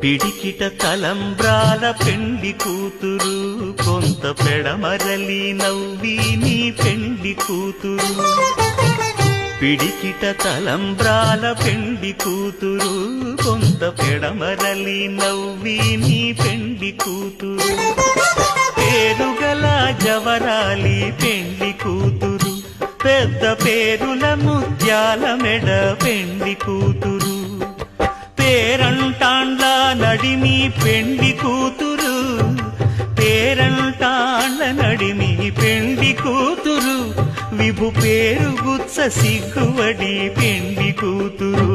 పిడికిట తలంబ్రాల పెండి కూతురు కొంత పెడమరలి నవ్వి నీ పెండి కూతురు పిడికిట తలంబ్రాల పెండి కూతురు కొంత పెడమరలి నవ్వి నీ పెండి కూతురు పేరుగల జవరాలి పెండి కూతురు పెద్ద పేరుల ముత్యాల మెడ పెండి కూతురు పేరంటాండ్ల నడిమి పెండి కూతురు పేరంటాండ్ల నడిమి పెండి కూతురు విభు పేరు గుత్స సిగ్గువడి పెండి కూతురు